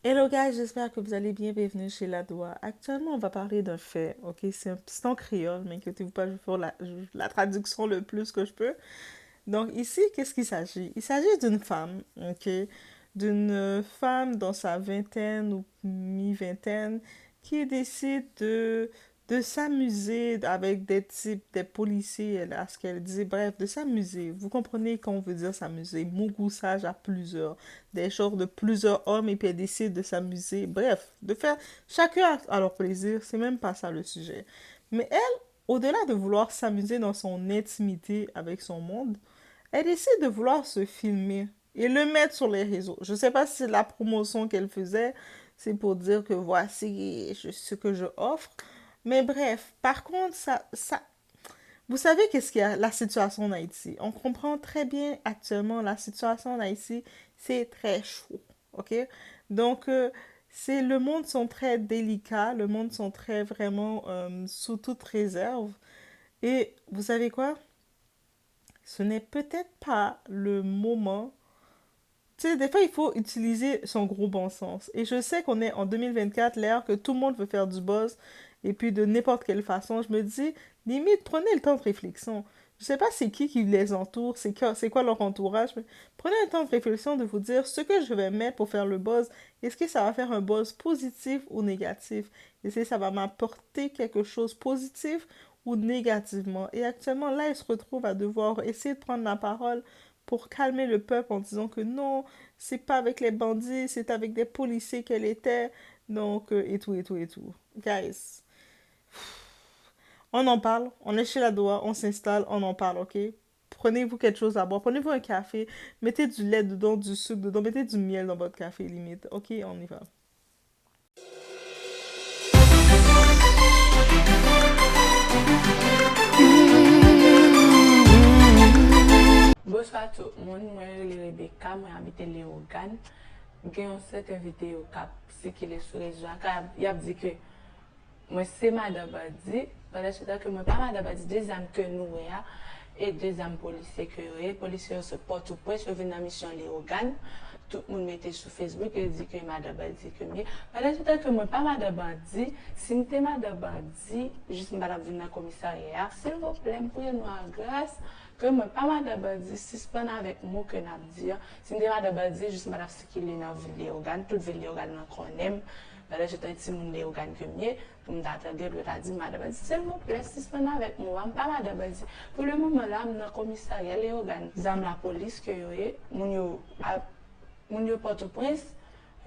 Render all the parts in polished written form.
Hello guys, j'espère que vous allez bien. Bienvenue chez La Doua. Actuellement, on va parler d'un fait, ok? C'est en créole, mais inquiétez-vous pas, je vais faire la traduction le plus que je peux. Donc ici, qu'est-ce qu'il s'agit? Il s'agit d'une femme, ok? D'une femme dans sa vingtaine ou mi-vingtaine qui décide de s'amuser avec des types, des policiers, à ce qu'elle dit, bref, de s'amuser. Vous comprenez quand on veut dire s'amuser, mougoussage à plusieurs, des genres de plusieurs hommes et puis elle décide de s'amuser, bref, de faire chacun à leur plaisir, c'est même pas ça le sujet. Mais elle, au-delà de vouloir s'amuser dans son intimité avec son monde, elle décide de vouloir se filmer et le mettre sur les réseaux. Je ne sais pas si c'est la promotion qu'elle faisait, c'est pour dire que voici ce que je offre. Mais bref, par contre, vous savez qu'est-ce qu'il y a, la situation en Haïti. On comprend très bien actuellement la situation en Haïti, c'est très chaud, ok? Donc, c'est le monde sont très délicats, le monde sont très vraiment sous toute réserve. Et vous savez quoi? Ce n'est peut-être pas le moment. Tu sais, des fois, il faut utiliser son gros bon sens. Et je sais qu'on est en 2024, l'ère que tout le monde veut faire du buzz, et puis de n'importe quelle façon. Je me dis, limite, prenez le temps de réflexion. Je sais pas c'est qui les entoure, c'est quoi leur entourage, mais prenez le temps de réflexion de vous dire ce que je vais mettre pour faire le buzz. Est-ce que ça va faire un buzz positif ou négatif? Est-ce que ça va m'apporter quelque chose de positif ou négativement? Et actuellement, là, ils se retrouvent à devoir essayer de prendre la parole pour calmer le peuple en disant que non, c'est pas avec les bandits, c'est avec des policiers qu'elle était. Donc, et tout, et tout, et tout. Guys, on en parle, on est chez la Doha, on s'installe, on en parle, ok? Prenez-vous quelque chose à boire, prenez-vous un café, mettez du lait dedans, du sucre dedans, mettez du miel dans votre café limite. Ok, on y va. Bonsoir tout le monde, moi je suis Rebecca, moi j'habite les organes. J'ai une certaine vidéo qui est sur les réseaux. Il a dit que moi c'est Madame Badi, pendant ce temps que moi pas Madame Badi, deux âmes que nous et deux âmes policiers que nous les policiers se portent au point, je viens en mission les organes. Tout le monde mettait sur Facebook et dit que Madame Badi que mieux. Pendant ce temps que moi pas Madame Badi, si j'étais Madame Badi, juste Madame venir dans le commissariat, s'il vous plaît, pour nous en grâce. Que moi pas madame badi suspend avec moi que n'a dit si me madame badi juste madame ce qu'il est dans ville organe toute ville organe qu'on aime là j'étais petit monde les organes que mieux pour me d'attendre le t'a dit madame badi s'il vous plaît suspend avec moi pas madame badi pour le moment là dans commissariat les organes zam la police que yo moun yo Port-au-Prince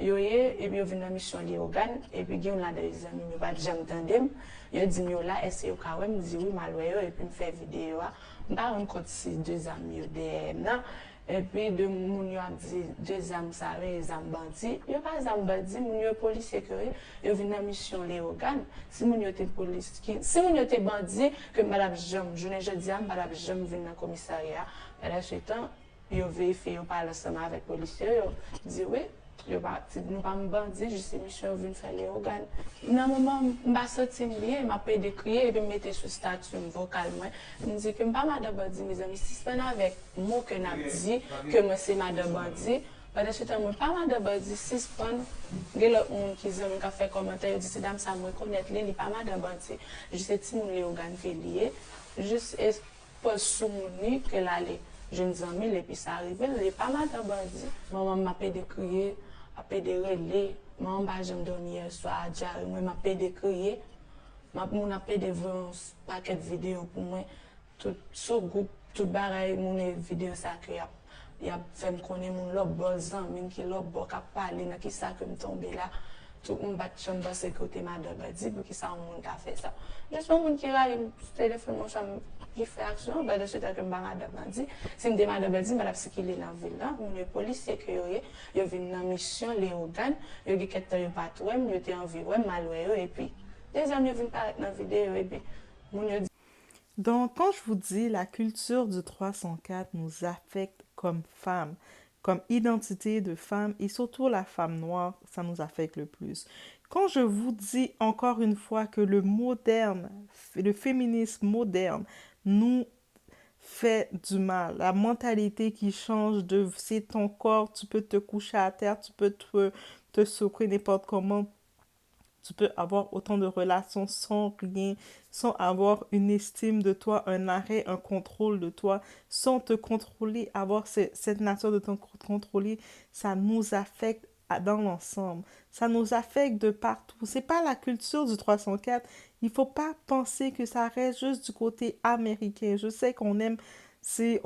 yo et puis yo vinn dans mission li organe et puis gen là des amis yo pas jamais tandem yo dit yo là est-ce yo ka wè me dit oui malwè yo et puis me fait vidéo m'pa rend compte si deux amis yo DM nan et puis de moun yo a dit deux amis ça les amis bandits yo pas amis bandits moun yo policier que yo vinn dans mission li organe si moun yo te police si moun yo te bandit que madame Jam journée jeudi madame Jam vinn dans commissariat là ce temps yo vérifié yo parle ensemble avec policier yo dit oui yo pas nous pas me bandit juste mission vinn faire les organes dans moment m'a sorti bien m'a pas décrier et puis mettre sur statut vocal moi me dit que pas madame bandit mes amis si c'est avec moi que n'a dit que moi c'est madame bandit pendant ce temps moi pas madame bandit si c'est gen l'autre monde qui zami ka fait commentaire dit c'est dame ça moi connaître li pas madame bandit juste ti moun les organes fait lié juste pas sous mon que l'aller jeunes amis et puis ça arrive les pas madame bandit maman m'a pas décrier après de relais moi pas jamais dormi hier soir diarrhée moi m'a pas de crier m'a mon appel de voir un paquet de vidéos pour moi tout ce groupe tout bagaille mon vidéo ça que y a fait me connaître mon l'autre bon ami qui l'autre bon cap parler dans qui ça que me tomber là tout le monde bat chambre parce que côté madame dit pour qui ça on monde a fait ça juste un monde qui raille téléphone mon chambre qui fait action ben de ce que madame dit si me madame dit madame ce qu'il est dans ville là on est policier que yo vinn dans mission les organes yo dit que yo pas toi yo était environ malware et puis les amis viennent paraître dans la vidéo et puis mon yo dit Donc, quand je vous dis la culture du 304 nous affecte comme femmes, comme identité de femme et surtout la femme noire, ça nous affecte le plus. Quand je vous dis encore une fois que le moderne, le féminisme moderne nous fait du mal. La mentalité qui change de c'est ton corps, tu peux te coucher à terre, tu peux te secouer n'importe comment. Tu peux avoir autant de relations sans rien, sans avoir une estime de toi, un arrêt, un contrôle de toi, sans te contrôler, avoir cette nature de te contrôler, ça nous affecte dans l'ensemble. Ça nous affecte de partout. C'est pas la culture du 304. Il faut pas penser que ça reste juste du côté américain. Je sais qu'on aime,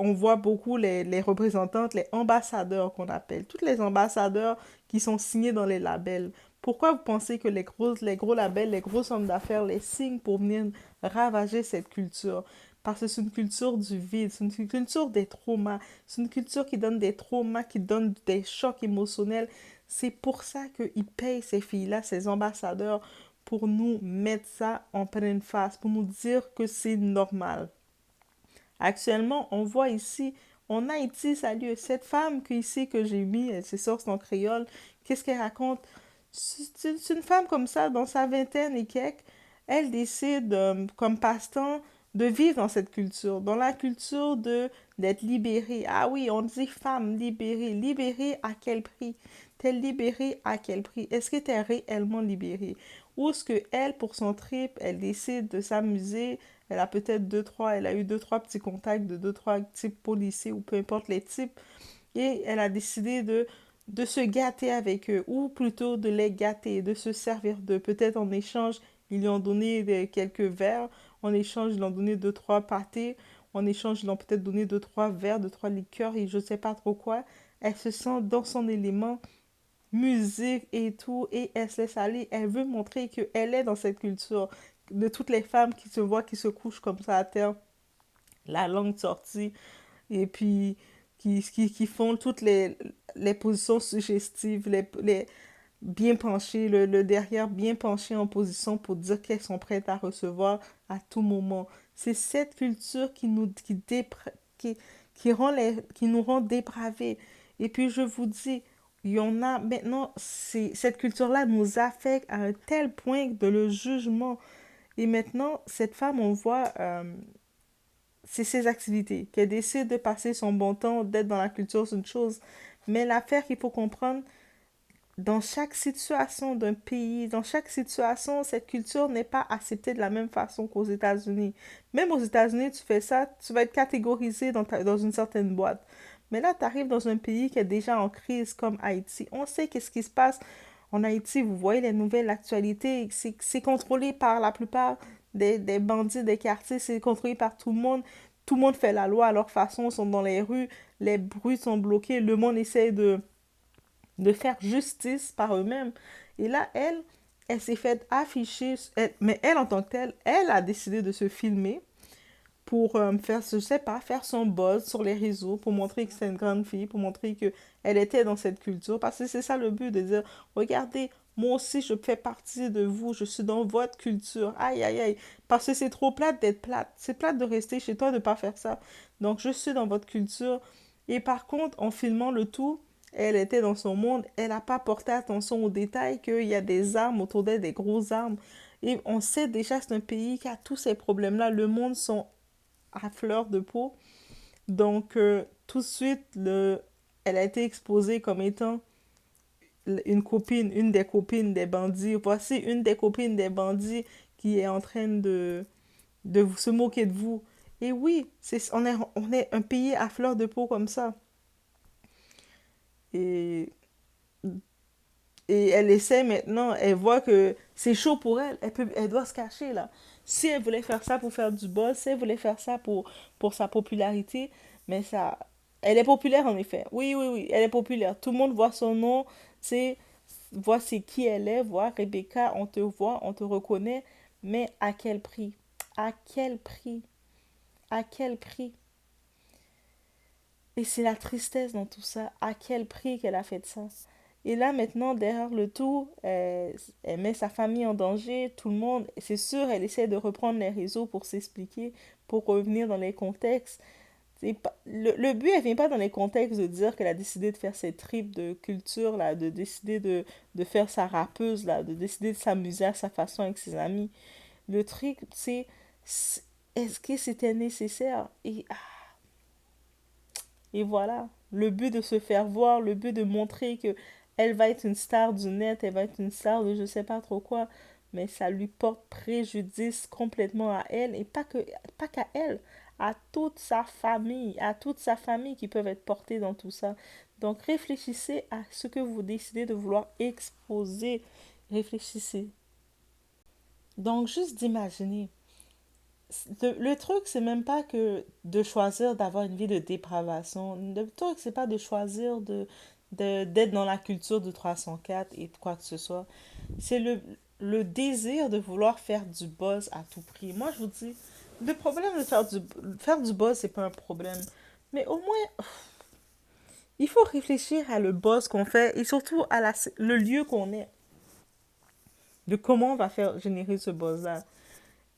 on voit beaucoup les représentantes, les ambassadeurs qu'on appelle, tous les ambassadeurs qui sont signés dans les labels. Pourquoi vous pensez que les gros labels, les gros hommes d'affaires les signent pour venir ravager cette culture? Parce que c'est une culture du vide, c'est une culture des traumas, c'est une culture qui donne des traumas, qui donne des chocs émotionnels. C'est pour ça qu'ils payent ces filles-là, ces ambassadeurs, pour nous mettre ça en pleine face, pour nous dire que c'est normal. Actuellement, on voit ici, en Haïti, salut, cette femme que, ici que j'ai mis, elle s'est sortie en créole, qu'est-ce qu'elle raconte? C'est une femme comme ça, dans sa vingtaine et quelques, elle décide, comme passe-temps, de vivre dans cette culture, dans la culture de d'être libérée. Ah oui, on dit femme libérée. Libérée à quel prix? T'es libérée à quel prix? Est-ce que t'es réellement libérée? Ou est-ce que elle, pour son trip, elle décide de s'amuser, elle a peut-être elle a eu deux, trois petits contacts de deux, trois types policiers ou peu importe les types, et elle a décidé de se gâter avec eux, ou plutôt de les gâter, de se servir d'eux. Peut-être en échange, ils lui ont donné quelques verres, en échange, ils lui ont donné deux, trois pâtés, en échange, ils lui ont peut-être donné deux, trois verres, deux, trois liqueurs, et je ne sais pas trop quoi. Elle se sent dans son élément, musique et tout, et elle se laisse aller. Elle veut montrer qu'elle est dans cette culture de toutes les femmes qui se voient, qui se couchent comme ça à terre, la langue sortie, et puis qui font toutes les positions suggestives, bien penchées, le derrière bien penché en position pour dire qu'elles sont prêtes à recevoir à tout moment. C'est cette culture qui, qui nous rend dépravés. Et puis je vous dis, il y en a maintenant, cette culture-là nous affecte à un tel point de le jugement. Et maintenant, cette femme, on voit, c'est ses activités. Qu'elle décide de passer son bon temps, d'être dans la culture, c'est une chose. Mais l'affaire qu'il faut comprendre, dans chaque situation d'un pays, dans chaque situation, cette culture n'est pas acceptée de la même façon qu'aux États-Unis. Même aux États-Unis, tu fais ça, tu vas être catégorisé dans une certaine boîte. Mais là, tu arrives dans un pays qui est déjà en crise comme Haïti. On sait qu'est-ce qui se passe en Haïti. Vous voyez les nouvelles, l'actualité. C'est contrôlé par la plupart des bandits des quartiers. C'est contrôlé par tout le monde. Tout le monde fait la loi à leur façon, sont dans les rues. Les bruits sont bloqués. Le monde essaie de faire justice par eux-mêmes. Et là, elle s'est faite afficher, mais elle en tant que telle, elle a décidé de se filmer pour faire, je sais pas, faire son buzz sur les réseaux, pour montrer que c'est une grande fille, pour montrer que elle était dans cette culture. Parce que c'est ça le but, de dire, regardez, moi aussi, je fais partie de vous, je suis dans votre culture. Aïe, aïe, aïe. Parce que c'est trop plate d'être plate. C'est plate de rester chez toi, de pas faire ça. Donc, je suis dans votre culture. Et par contre, en filmant le tout, elle était dans son monde, elle n'a pas porté attention aux détails qu'il y a des armes autour d'elle, des grosses armes. Et on sait déjà que c'est un pays qui a tous ces problèmes-là. Le monde sont à fleur de peau. Donc, tout de suite, elle a été exposée comme étant une copine, une des copines des bandits. Voici une des copines des bandits qui est en train de se moquer de vous. Et oui, on est un pays à fleur de peau comme ça. Et Et elle essaie maintenant, elle voit que c'est chaud pour elle, elle doit se cacher là. Si elle voulait faire ça pour faire du buzz, si elle voulait faire ça pour sa popularité, mais ça... Elle est populaire en effet. Oui, oui, oui, elle est populaire. Tout le monde voit son nom, c'est voit c'est qui elle est, voit Rebecca, on te reconnaît, mais à quel prix? À quel prix? À quel prix? Et c'est la tristesse dans tout ça. À quel prix qu'elle a fait ça? Et là, maintenant, derrière le tout, elle met sa famille en danger, tout le monde. C'est sûr, elle essaie de reprendre les réseaux pour s'expliquer, pour revenir dans les contextes. Le but, elle vient pas dans les contextes de dire qu'elle a décidé de faire ses tripes de culture, là, de décider de faire sa rappeuse, là, de décider de s'amuser à sa façon avec ses amis. Le truc, c'est est-ce que c'était nécessaire? Et Et voilà, le but de se faire voir, le but de montrer que elle va être une star du net, elle va être une star de je sais pas trop quoi, mais ça lui porte préjudice complètement à elle et pas qu'à elle, à toute sa famille qui peuvent être portées dans tout ça. Donc réfléchissez à ce que vous décidez de vouloir exposer. Réfléchissez. Donc juste d'imaginer. Le truc, c'est même pas que de choisir d'avoir une vie de dépravation. Le truc, c'est pas de choisir d'être dans la culture de 304 et de quoi que ce soit. C'est le désir de vouloir faire du buzz à tout prix. Moi, je vous dis, le problème de faire du buzz, c'est pas un problème. Mais au moins, il faut réfléchir à le buzz qu'on fait et surtout à le lieu qu'on est. De comment on va faire générer ce buzz-là.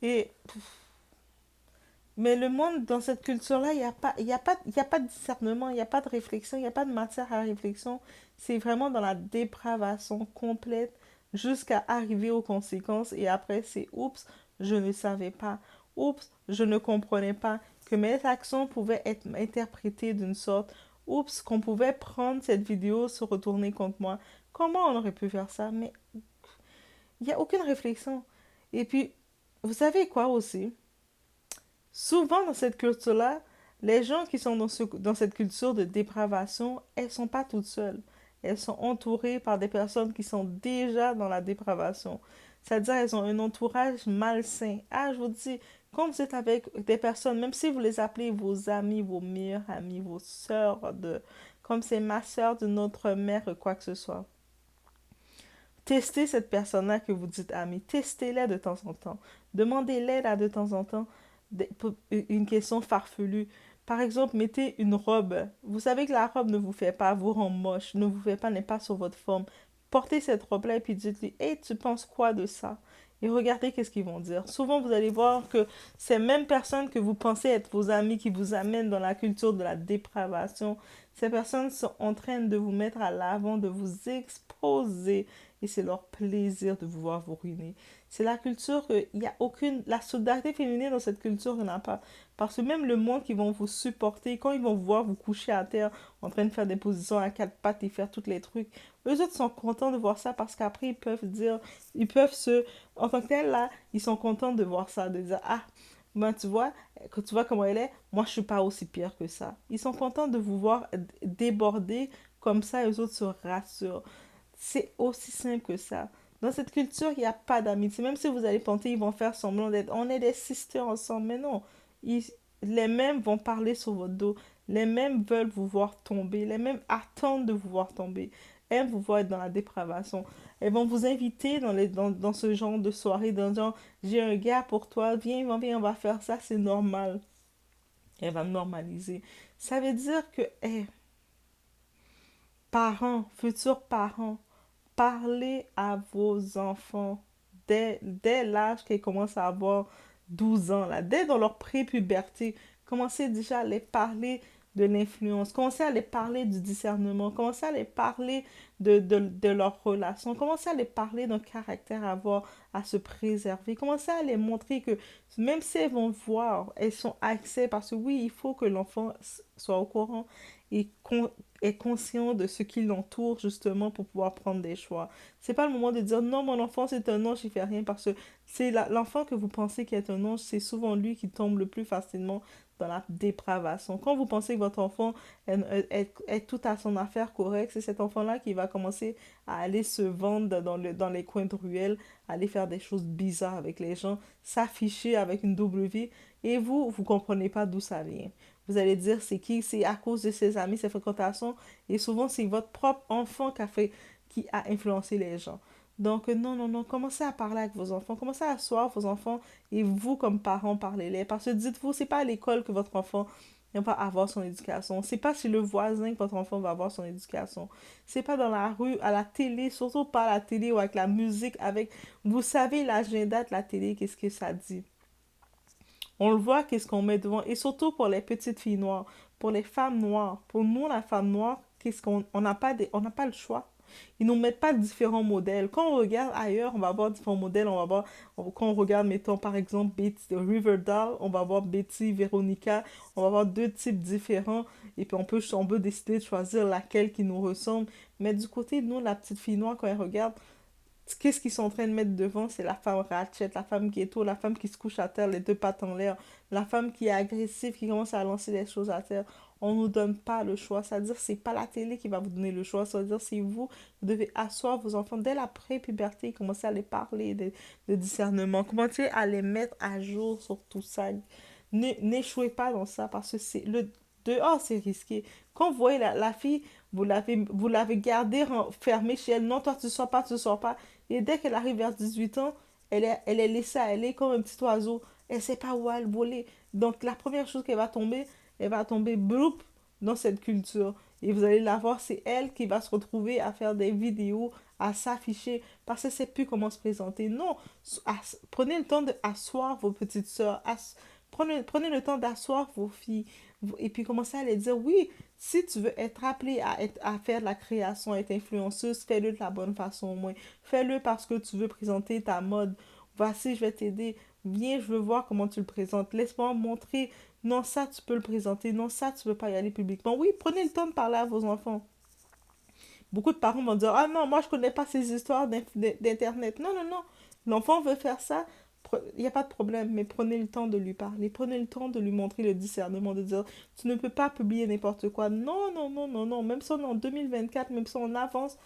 Et Mais le monde, dans cette culture-là, il y a pas de discernement, il n'y a pas de réflexion, il n'y a pas de matière à réflexion. C'est vraiment dans la dépravation complète jusqu'à arriver aux conséquences. Et après, c'est oups, je ne savais pas. Oups, je ne comprenais pas que mes actions pouvaient être interprétées d'une sorte. Oups, qu'on pouvait prendre cette vidéo, se retourner contre moi. Comment on aurait pu faire ça? Mais il n'y a aucune réflexion. Et puis, vous savez quoi aussi? Souvent dans cette culture-là, les gens qui sont dans cette culture de dépravation, elles sont pas toutes seules. Elles sont entourées par des personnes qui sont déjà dans la dépravation. C'est-à-dire, elles ont un entourage malsain. Ah, je vous dis, quand vous êtes avec des personnes, même si vous les appelez vos amis, vos meilleurs amis, vos sœurs, comme c'est ma sœur de notre mère, quoi que ce soit, testez cette personne-là que vous dites amie. Testez-la de temps en temps. Demandez-les là de temps en temps une question farfelue. Par exemple, mettez une robe. Vous savez que la robe ne vous fait pas vous rend moche, ne vous fait pas, n'est pas sur votre forme. Portez cette robe-là et puis dites-lui, hey, tu penses quoi de ça? Et regardez qu'est-ce qu'ils vont dire. Souvent, vous allez voir que ces mêmes personnes que vous pensez être vos amis qui vous amènent dans la culture de la dépravation, ces personnes sont en train de vous mettre à l'avant, de vous exposer. Et c'est leur plaisir de vous voir vous ruiner. C'est la culture qu'il n'y a aucune... La solidarité féminine dans cette culture, il n'y en a pas. Parce que même le monde qui vont vous supporter, quand ils vont vous voir vous coucher à terre en train de faire des positions à quatre pattes et faire tous les trucs, eux autres sont contents de voir ça parce qu'après ils peuvent dire, ils peuvent se... En tant que tel, là, ils sont contents de voir ça, de dire, ah, ben tu vois, quand tu vois comment elle est, moi je suis pas aussi pire que ça. Ils sont contents de vous voir déborder comme ça, eux autres se rassurent. C'est aussi simple que ça. Dans cette culture, il n'y a pas d'amitié. Même si vous allez planter, ils vont faire semblant d'être. On est des sisters ensemble. Mais non. Ils- les mêmes vont parler sur votre dos. Les mêmes veulent vous voir tomber. Les mêmes attendent de vous voir tomber. Elles vous voient être dans la dépravation. Elles vont vous inviter dans ce genre de soirée. Dans genre, j'ai un gars pour toi. Viens, viens, on va faire ça. C'est normal. Elle va normaliser. Ça veut dire que, parents, futurs parents, parlez à vos enfants dès l'âge qu'ils commencent à avoir 12 ans, là, dès dans leur pré-puberté. Commencez déjà à les parler de l'influence, commencez à les parler du discernement, commencez à les parler de leur relation, commencez à les parler d'un caractère à avoir, à se préserver, commencez à les montrer que même si elles vont voir, elles sont accès, parce que oui, il faut que l'enfant soit au courant et est conscient de ce qui l'entoure justement pour pouvoir prendre des choix. C'est pas le moment de dire non, mon enfant c'est un ange, il fait rien parce que c'est l'enfant que vous pensez qui est un ange, c'est souvent lui qui tombe le plus facilement dans la dépravation. Quand vous pensez que votre enfant est tout à son affaire correcte, c'est cet enfant-là qui va commencer à aller se vendre dans les coins de ruelle, aller faire des choses bizarres avec les gens, s'afficher avec une double vie, et vous comprenez pas d'où ça vient. Vous allez dire c'est qui, c'est à cause de ses amis, ses fréquentations, et souvent c'est votre propre enfant qui a influencé les gens. Donc non, non, non, commencez à parler avec vos enfants, commencez à asseoir vos enfants et vous comme parents parlez-les. Parce que dites-vous, c'est pas à l'école que votre enfant va avoir son éducation. C'est pas chez le voisin que votre enfant va avoir son éducation. C'est pas dans la rue, à la télé, surtout pas à la télé ou avec la musique, avec... Vous savez l'agenda de la télé, qu'est-ce que ça dit. On le voit, qu'est-ce qu'on met devant. Et surtout pour les petites filles noires, pour les femmes noires. Pour nous, la femme noire, qu'est-ce qu'on on n'a pas, on n'a pas le choix. Ils nous mettent pas différents modèles. Quand on regarde ailleurs, on va voir différents modèles. On va voir, quand on regarde, mettons par exemple Betty, Riverdale, on va voir Betty, Veronica, on va voir deux types différents. Et puis on peut décider de choisir laquelle qui nous ressemble. Mais du côté de nous, la petite fille noire, quand elle regarde, qu'est-ce qu'ils sont en train de mettre devant? C'est la femme ratchet, la femme ghetto, la femme qui se couche à terre, les deux pattes en l'air, la femme qui est agressive, qui commence à lancer des choses à terre. On ne nous donne pas le choix. C'est-à-dire, c'est pas la télé qui va vous donner le choix. C'est-à-dire, c'est vous, vous devez asseoir vos enfants dès la pré-puberté, commencer à les parler de discernement, commencer à les mettre à jour sur tout ça. N'échouez pas dans ça parce que c'est le dehors, c'est risqué. Quand vous voyez la fille, vous l'avez gardée fermée chez elle. Non, toi, tu ne sors pas, tu ne sors pas. Et dès qu'elle arrive vers 18 ans, elle est laissée aller comme un petit oiseau. Elle ne sait pas où elle voler. Donc, la première chose qu'elle va tomber, elle va tomber bloup dans cette culture. Et vous allez la voir, c'est elle qui va se retrouver à faire des vidéos, à s'afficher, parce qu'elle ne sait plus comment se présenter. Non, prenez le temps d'asseoir vos petites sœurs, prenez le temps d'asseoir vos filles, et puis commencez à les dire, oui, si tu veux être appelé à faire de la création, à être influenceuse, fais-le de la bonne façon au moins. Fais-le parce que tu veux présenter ta mode. Voici, je vais t'aider. Viens, je veux voir comment tu le présentes. Laisse-moi montrer. Non, ça, tu peux le présenter. Non, ça, tu veux pas y aller publiquement. Oui, prenez le temps de parler à vos enfants. Beaucoup de parents vont dire, ah non, moi, je connais pas ces histoires d'Internet. Non, non, non. L'enfant veut faire ça. Il n'y a pas de problème, mais prenez le temps de lui parler. Prenez le temps de lui montrer le discernement, de dire, tu ne peux pas publier n'importe quoi. Non, non, non, non, non. Même si on est en 2024, même si on avance,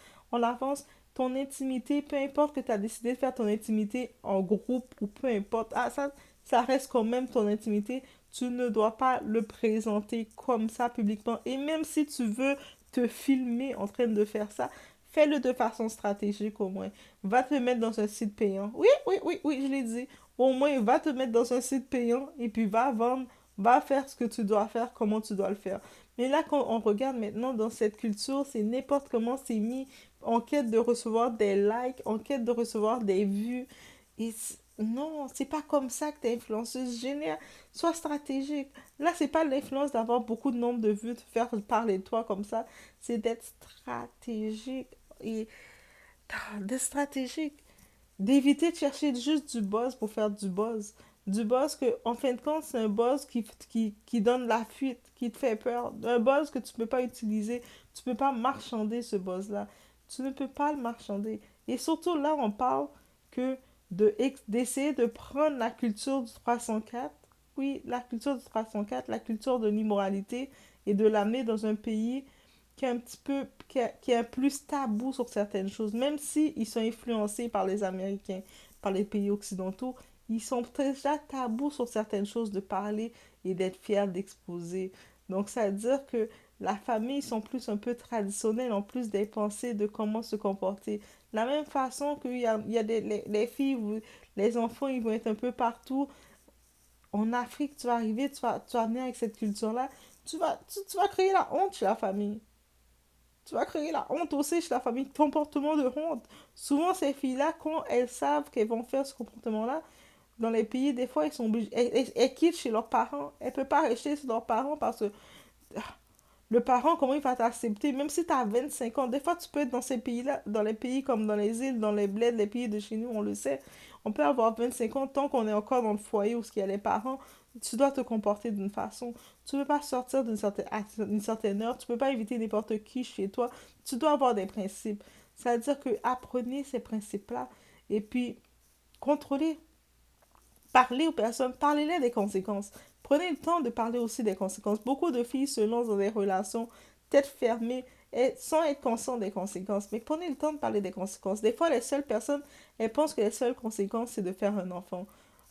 ton intimité, peu importe que tu as décidé de faire ton intimité en groupe ou peu importe, ah, ça reste quand même ton intimité. Tu ne dois pas le présenter comme ça publiquement. Et même si tu veux te filmer en train de faire ça, fais-le de façon stratégique au moins. Va te mettre dans un site payant. Oui, oui, oui, oui, je l'ai dit. Au moins, va te mettre dans un site payant et puis va vendre, va faire ce que tu dois faire, comment tu dois le faire. Mais là, quand on regarde maintenant dans cette culture, c'est n'importe comment c'est mis en quête de recevoir des likes, en quête de recevoir des vues. Et non, c'est pas comme ça que tu es influenceuse. Génère, sois stratégique. Là, c'est pas l'influence d'avoir beaucoup de nombre de vues, de faire parler de toi comme ça. C'est d'être stratégique et d'être stratégique. D'éviter de chercher juste du buzz pour faire du buzz. Du buzz que, en fin de compte, c'est un buzz qui donne la fuite, qui te fait peur. Un buzz que tu ne peux pas utiliser. Tu ne peux pas marchander ce buzz-là. Tu ne peux pas le marchander. Et surtout, là, on parle que d'essayer de prendre la culture du 304, oui, la culture du 304, la culture de l'immoralité, et de l'amener dans un pays qui est un petit peu, qui est un plus tabou sur certaines choses, même si ils sont influencés par les Américains, par les pays occidentaux, ils sont déjà tabous sur certaines choses de parler et d'être fiers d'exposer. Donc ça veut dire que la famille, ils sont plus un peu traditionnels, en plus des pensées de comment se comporter. De la même façon il y a les filles, les enfants, ils vont être un peu partout. En Afrique, tu vas arriver, tu vas venir avec cette culture-là, tu vas créer la honte chez la famille. Tu vas créer la honte aussi chez la famille, comportement de honte. Souvent, ces filles-là, quand elles savent qu'elles vont faire ce comportement-là, dans les pays, des fois, elles sont obligées, elles quittent chez leurs parents. Elles ne peuvent pas rester chez leurs parents parce que le parent, comment il va t'accepter, même si tu as 25 ans. Des fois, tu peux être dans ces pays-là, dans les pays comme dans les îles, dans les bleds, les pays de chez nous, on le sait. On peut avoir 25 ans tant qu'on est encore dans le foyer où il y a les parents. Tu dois te comporter d'une façon. Tu ne peux pas sortir à une certaine heure. Tu ne peux pas inviter n'importe qui chez toi. Tu dois avoir des principes. C'est-à-dire que apprenez ces principes-là et puis contrôlez. Parlez aux personnes, parlez-les des conséquences. Prenez le temps de parler aussi des conséquences. Beaucoup de filles se lancent dans des relations tête fermée et sans être conscientes des conséquences. Mais prenez le temps de parler des conséquences. Des fois, les seules personnes, elles pensent que les seules conséquences, c'est de faire un enfant.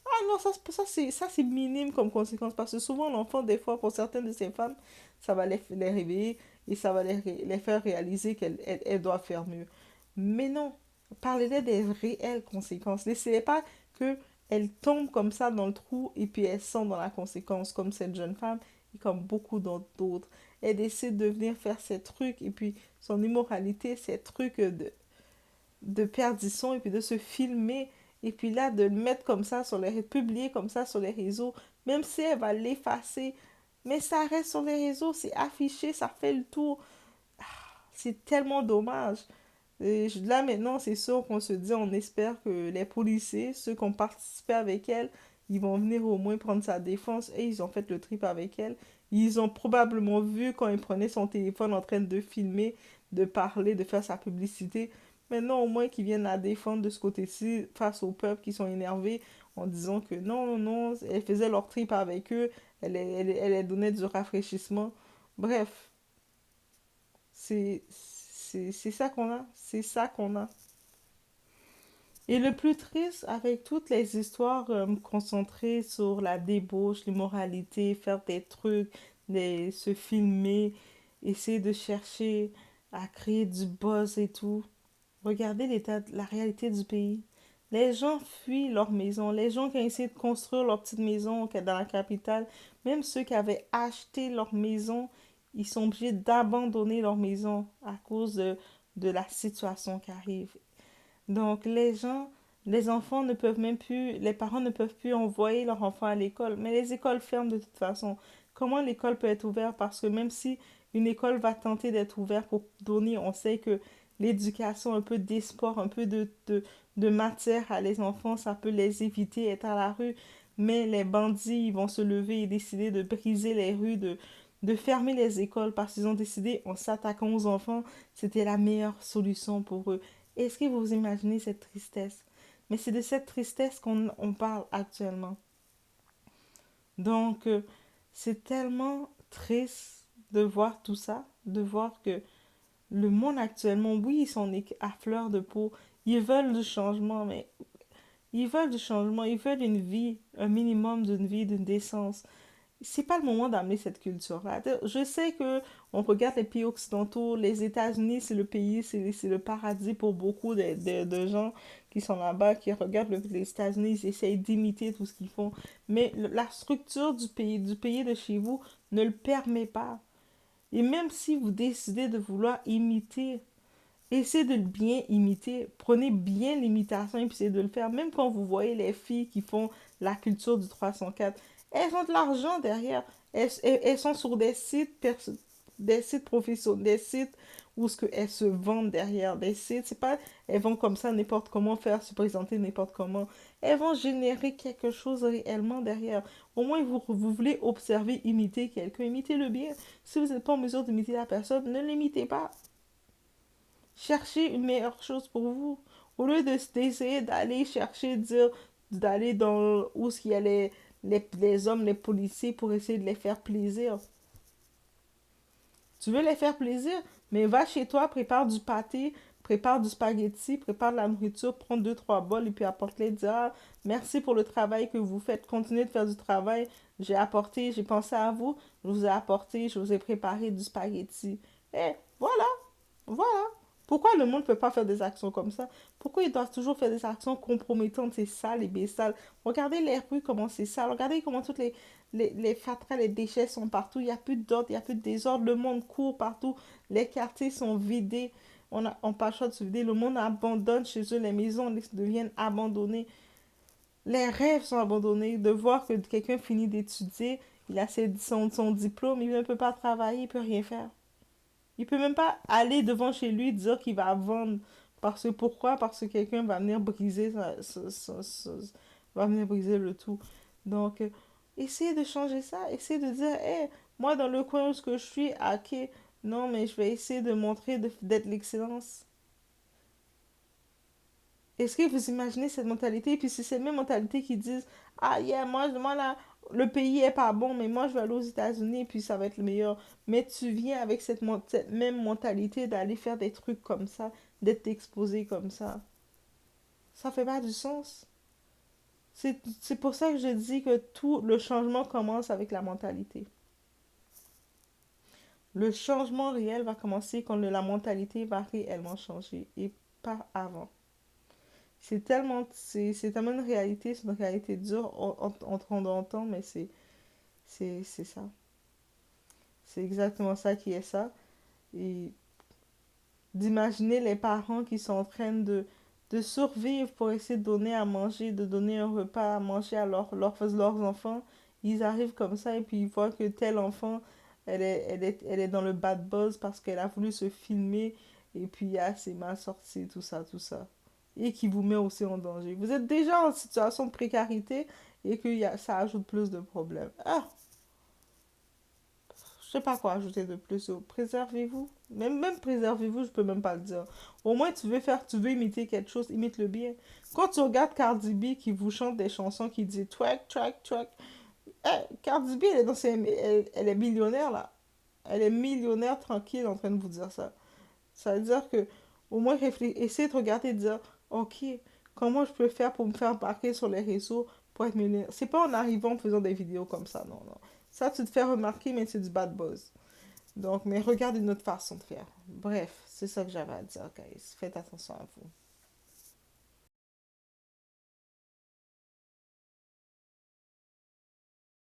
Ah non, ça c'est minime comme conséquence. Parce que souvent, l'enfant, des fois, pour certaines de ces femmes, ça va les réveiller et ça va les faire réaliser qu'elles doivent faire mieux. Mais non, parlez-les des réelles conséquences. N'essayez pas que elle tombe comme ça dans le trou et puis elle sent dans la conséquence, comme cette jeune femme et comme beaucoup d'autres. Elle décide de venir faire ces trucs et puis son immoralité, ces trucs de perdition et puis de se filmer et puis là de le mettre comme ça sur les publier comme ça sur les réseaux, même si elle va l'effacer, mais ça reste sur les réseaux, c'est affiché, ça fait le tour. C'est tellement dommage. Là maintenant, c'est sûr qu'on se dit, on espère que les policiers, ceux qui ont participé avec elle, ils vont venir au moins prendre sa défense et ils ont fait le trip avec elle. Ils ont probablement vu quand il prenait son téléphone en train de filmer, de parler, de faire sa publicité. Maintenant, au moins qu'ils viennent la défendre de ce côté-ci face au peuple qui sont énervés en disant que non, non, elle faisait leur trip avec eux, elle donnait du rafraîchissement. Bref, c'est ça qu'on a. C'est ça qu'on a. Et le plus triste, avec toutes les histoires concentrées sur la débauche, l'immoralité, faire des trucs, se filmer, essayer de chercher à créer du buzz et tout. Regardez la réalité du pays. Les gens fuient leur maison. Les gens qui ont essayé de construire leur petite maison dans la capitale, même ceux qui avaient acheté leur maison, ils sont obligés d'abandonner leur maison à cause de la situation qui arrive. Donc les gens, les enfants ne peuvent même plus, les parents ne peuvent plus envoyer leurs enfants à l'école. Mais les écoles ferment de toute façon. Comment l'école peut être ouverte? Parce que même si une école va tenter d'être ouverte pour donner, on sait que l'éducation, un peu d'espoir, un peu de matière à les enfants, ça peut les éviter d'être à la rue. Mais les bandits, ils vont se lever et décider de briser les rues, de fermer les écoles parce qu'ils ont décidé, en s'attaquant aux enfants, c'était la meilleure solution pour eux. Est-ce que vous imaginez cette tristesse? Mais c'est de cette tristesse qu'on parle actuellement. Donc, c'est tellement triste de voir tout ça, de voir que le monde actuellement, oui, ils sont à fleur de peau. Ils veulent du changement, mais ils veulent du changement. Ils veulent une vie, un minimum d'une vie, d'une décence. C'est pas le moment d'amener cette culture-là. Je sais que on regarde les pays occidentaux, les États-Unis, c'est le pays, c'est le paradis pour beaucoup de gens qui sont là-bas, qui regardent les États-Unis, ils essayent d'imiter tout ce qu'ils font. Mais la structure du pays de chez vous ne le permet pas. Et même si vous décidez de vouloir imiter, essayez de le bien imiter. Prenez bien l'imitation et puis essayez de le faire. Même quand vous voyez les filles qui font la culture du 304, elles ont de l'argent derrière. Elles sont sur des sites professionnels, des sites où ce que elles se vendent derrière. Des sites, c'est pas, elles vont comme ça n'importe comment faire, se présenter n'importe comment. Elles vont générer quelque chose réellement derrière. Au moins, vous voulez observer, imiter quelqu'un, imitez-le bien. Si vous n'êtes pas en mesure d'imiter la personne, ne l'imitez pas. Cherchez une meilleure chose pour vous. Au lieu d'essayer d'aller chercher, d'aller dans où il y a les hommes, les policiers pour essayer de les faire plaisir. Tu veux les faire plaisir, mais va chez toi, prépare du pâté, prépare du spaghetti, prépare de la nourriture, prends deux, trois bols et puis apporte-les. Dis, ah, merci pour le travail que vous faites. Continuez de faire du travail. J'ai apporté, j'ai pensé à vous. Je vous ai apporté, je vous ai préparé du spaghetti. Et voilà, voilà. Pourquoi le monde ne peut pas faire des actions comme ça? Pourquoi ils doivent toujours faire des actions compromettantes? C'est sale et sale. Regardez les rues, comment c'est sale. Regardez comment toutes les fatras, les déchets sont partout. Il n'y a plus d'ordre, il n'y a plus de désordre. Le monde court partout. Les quartiers sont vidés. On pas le choix de se vider. Le monde abandonne chez eux. Les maisons deviennent abandonnées. Les rêves sont abandonnés. De voir que quelqu'un finit d'étudier, il a son diplôme, il ne peut pas travailler, il ne peut rien faire. Il peut même pas aller devant chez lui et dire qu'il va vendre. Parce que pourquoi? Parce que quelqu'un va venir briser va venir briser le tout. Donc, essayez de changer ça. Essayez de dire, hé, moi dans le coin où ce que je suis, ok, non, mais je vais essayer de montrer d'être l'excellence. Est-ce que vous imaginez cette mentalité? Et puis c'est cette même mentalité qui disent, ah yeah, moi là, le pays est pas bon, mais moi je vais aller aux États-Unis et puis ça va être le meilleur. Mais tu viens avec cette même mentalité d'aller faire des trucs comme ça, d'être exposé comme ça. Ça fait pas du sens. C'est pour ça que je dis que tout le changement commence avec la mentalité. Le changement réel va commencer quand la mentalité va réellement changer et pas avant. C'est tellement une réalité, c'est une réalité dure en train d'entendre, mais c'est ça. C'est exactement ça qui est ça. Et d'imaginer les parents qui sont en train de survivre pour essayer de donner à manger, de donner un repas à manger à leurs enfants. Ils arrivent comme ça et puis ils voient que tel enfant, elle est dans le bad buzz parce qu'elle a voulu se filmer et puis ah, c'est mal sorti, tout ça, tout ça. Et qui vous met aussi en danger. Vous êtes déjà en situation de précarité et que ça ajoute plus de problèmes. Ah, je sais pas quoi ajouter de plus. Préservez-vous. Même préservez-vous, je peux même pas le dire. Au moins, tu veux imiter quelque chose, imite-le bien. Quand tu regardes Cardi B qui vous chante des chansons qui disent track, track, track, Cardi B, elle est millionnaire là. Elle est millionnaire tranquille en train de vous dire ça. Ça veut dire que, au moins, essayez de regarder et de dire, ok, comment je peux faire pour me faire embarquer sur les réseaux pour être millionnaire. C'est pas en arrivant en faisant des vidéos comme ça, non, non. Ça, tu te fais remarquer, mais c'est du bad buzz. Donc, mais regarde une autre façon de faire. Bref, c'est ça que j'avais à dire, guys. Faites attention à vous.